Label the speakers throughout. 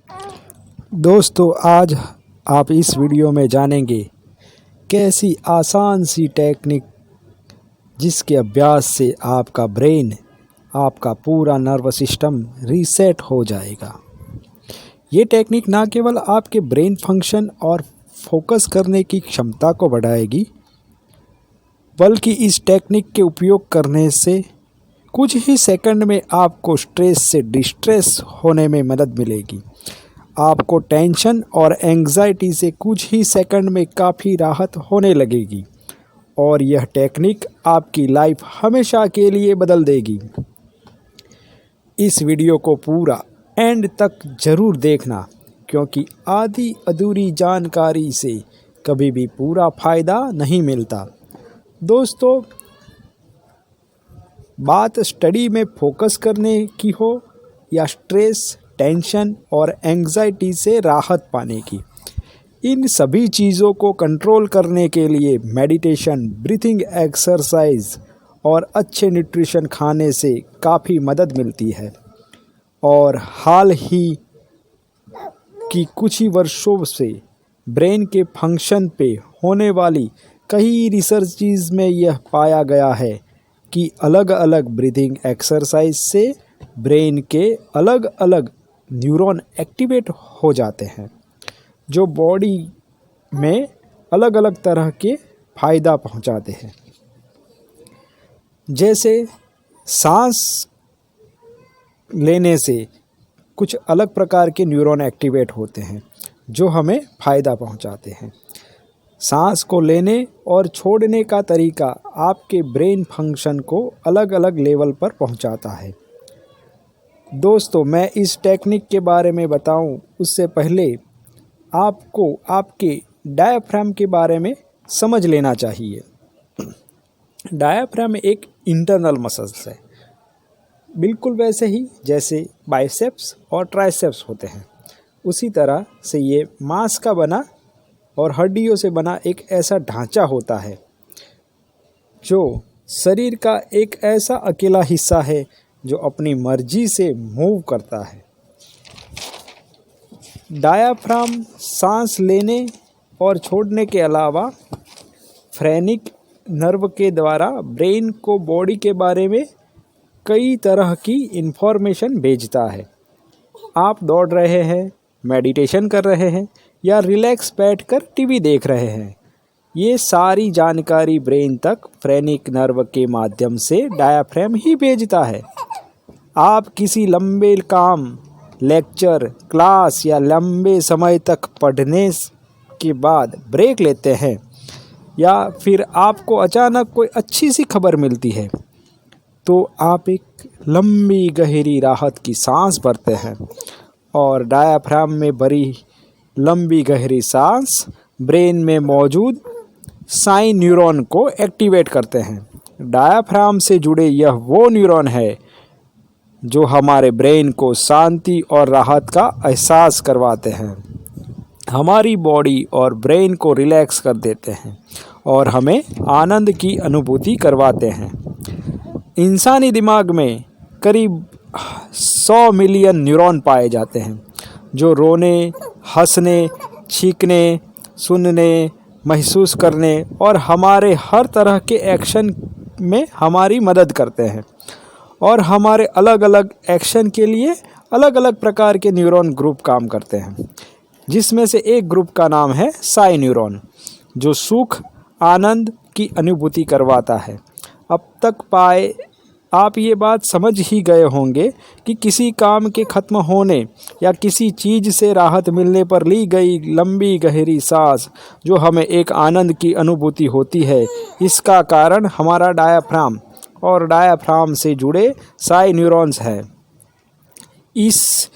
Speaker 1: दोस्तों, आज आप इस वीडियो में जानेंगे कैसी आसान सी टेक्निक जिसके अभ्यास से आपका ब्रेन, आपका पूरा नर्वस सिस्टम रीसेट हो जाएगा। ये टेक्निक ना केवल आपके ब्रेन फंक्शन और फोकस करने की क्षमता को बढ़ाएगी, बल्कि इस टेक्निक के उपयोग करने से कुछ ही सेकंड में आपको स्ट्रेस से डिस्ट्रेस होने में मदद मिलेगी। आपको टेंशन और एंग्जाइटी से कुछ ही सेकंड में काफ़ी राहत होने लगेगी और यह टेक्निक आपकी लाइफ हमेशा के लिए बदल देगी। इस वीडियो को पूरा एंड तक ज़रूर देखना, क्योंकि आधी अधूरी जानकारी से कभी भी पूरा फ़ायदा नहीं मिलता। दोस्तों, बात स्टडी में फोकस करने की हो या स्ट्रेस, टेंशन और एंग्जाइटी से राहत पाने की, इन सभी चीज़ों को कंट्रोल करने के लिए मेडिटेशन, ब्रीथिंग एक्सरसाइज और अच्छे न्यूट्रिशन खाने से काफ़ी मदद मिलती है। और हाल ही की कुछ ही वर्षों से ब्रेन के फंक्शन पे होने वाली कई रिसर्चेस में यह पाया गया है कि अलग अलग ब्रीथिंग एक्सरसाइज से ब्रेन के अलग अलग न्यूरॉन एक्टिवेट हो जाते हैं, जो बॉडी में अलग अलग तरह के फ़ायदा पहुंचाते हैं। जैसे सांस लेने से कुछ अलग प्रकार के न्यूरॉन एक्टिवेट होते हैं जो हमें फ़ायदा पहुंचाते हैं। सांस को लेने और छोड़ने का तरीका आपके ब्रेन फंक्शन को अलग अलग लेवल पर पहुंचाता है। दोस्तों, मैं इस टेक्निक के बारे में बताऊं उससे पहले आपको आपके डायाफ्राम के बारे में समझ लेना चाहिए। डायाफ्राम एक इंटरनल मसल्स है, बिल्कुल वैसे ही जैसे बाइसेप्स और ट्राइसेप्स होते हैं। उसी तरह से ये मांस का बना और हड्डियों से बना एक ऐसा ढांचा होता है जो शरीर का एक ऐसा अकेला हिस्सा है जो अपनी मर्जी से मूव करता है। डायाफ्राम सांस लेने और छोड़ने के अलावा फ्रेनिक नर्व के द्वारा ब्रेन को बॉडी के बारे में कई तरह की इन्फॉर्मेशन भेजता है। आप दौड़ रहे हैं, मेडिटेशन कर रहे हैं या रिलैक्स बैठकर टीवी देख रहे हैं, ये सारी जानकारी ब्रेन तक फ्रेनिक नर्व के माध्यम से डायाफ्राम ही भेजता है। आप किसी लंबे काम, लेक्चर, क्लास या लंबे समय तक पढ़ने के बाद ब्रेक लेते हैं, या फिर आपको अचानक कोई अच्छी सी खबर मिलती है, तो आप एक लंबी गहरी राहत की सांस भरते हैं और डायाफ्राम में भरी लंबी गहरी सांस ब्रेन में मौजूद साइन न्यूरॉन को एक्टिवेट करते हैं। डायाफ्राम से जुड़े यह वो न्यूरॉन है जो हमारे ब्रेन को शांति और राहत का एहसास करवाते हैं, हमारी बॉडी और ब्रेन को रिलैक्स कर देते हैं और हमें आनंद की अनुभूति करवाते हैं। इंसानी दिमाग में करीब 100 मिलियन न्यूरॉन पाए जाते हैं जो रोने, हंसने, छींकने, सुनने, महसूस करने और हमारे हर तरह के एक्शन में हमारी मदद करते हैं। और हमारे अलग अलग एक्शन के लिए अलग अलग प्रकार के न्यूरॉन ग्रुप काम करते हैं, जिसमें से एक ग्रुप का नाम है साइन न्यूरॉन, जो सुख, आनंद की अनुभूति करवाता है। अब तक पाए आप ये बात समझ ही गए होंगे कि किसी काम के ख़त्म होने या किसी चीज़ से राहत मिलने पर ली गई लंबी गहरी सांस जो हमें एक आनंद की अनुभूति होती है, इसका कारण हमारा डायाफ्राम और डायाफ्राम से जुड़े साइन न्यूरॉन्स हैं। इस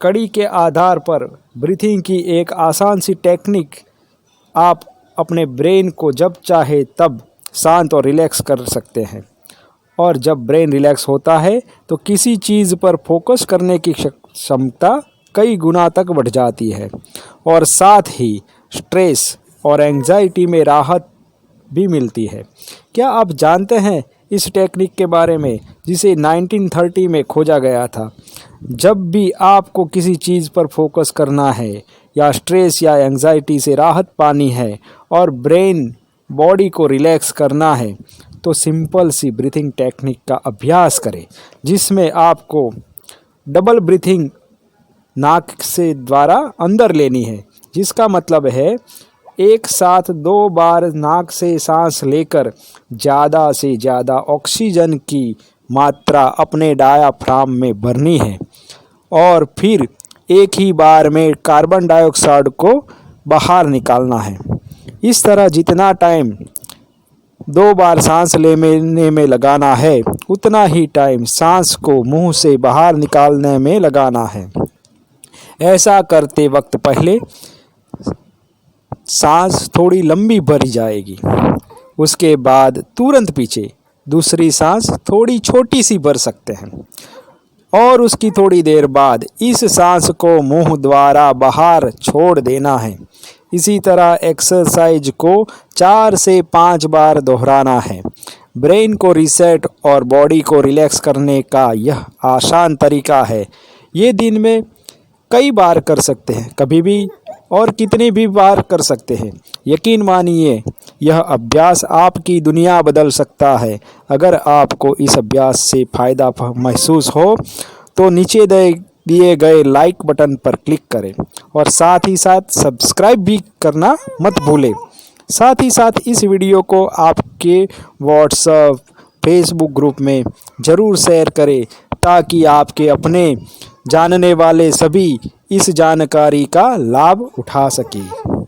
Speaker 1: कड़ी के आधार पर ब्रीथिंग की एक आसान सी टेक्निक आप अपने ब्रेन को जब चाहे तब शांत और रिलैक्स कर सकते हैं। और जब ब्रेन रिलैक्स होता है तो किसी चीज़ पर फोकस करने की क्षमता कई गुना तक बढ़ जाती है और साथ ही स्ट्रेस और एंग्जाइटी में राहत भी मिलती है। क्या आप जानते हैं इस टेक्निक के बारे में जिसे 1930 में खोजा गया था। जब भी आपको किसी चीज़ पर फोकस करना है या स्ट्रेस या एंजाइटी से राहत पानी है और ब्रेन बॉडी को रिलैक्स करना है तो सिंपल सी ब्रीथिंग टेक्निक का अभ्यास करें, जिसमें आपको डबल ब्रीथिंग नाक से द्वारा अंदर लेनी है, जिसका मतलब है एक साथ 2 बार नाक से सांस लेकर ज़्यादा से ज़्यादा ऑक्सीजन की मात्रा अपने डायाफ्राम में भरनी है और फिर एक ही बार में कार्बन डाइऑक्साइड को बाहर निकालना है। इस तरह जितना टाइम 2 बार सांस लेने में लगाना है उतना ही टाइम सांस को मुंह से बाहर निकालने में लगाना है। ऐसा करते वक्त पहले सांस थोड़ी लंबी भरी जाएगी, उसके बाद तुरंत पीछे दूसरी सांस थोड़ी छोटी सी भर सकते हैं और उसकी थोड़ी देर बाद इस सांस को मुंह द्वारा बाहर छोड़ देना है। इसी तरह एक्सरसाइज को 4 से 5 बार दोहराना है। ब्रेन को रीसेट और बॉडी को रिलैक्स करने का यह आसान तरीका है। ये दिन में कई बार कर सकते हैं, कभी भी और कितनी भी बार कर सकते हैं। यकीन मानिए यह अभ्यास आपकी दुनिया बदल सकता है। अगर आपको इस अभ्यास से फ़ायदा महसूस हो तो नीचे दिए गए लाइक बटन पर क्लिक करें और साथ ही साथ सब्सक्राइब भी करना मत भूलें। साथ ही साथ इस वीडियो को आपके व्हाट्सएप, फेसबुक ग्रुप में ज़रूर शेयर करें ताकि आपके अपने जानने वाले सभी इस जानकारी का लाभ उठा सकें।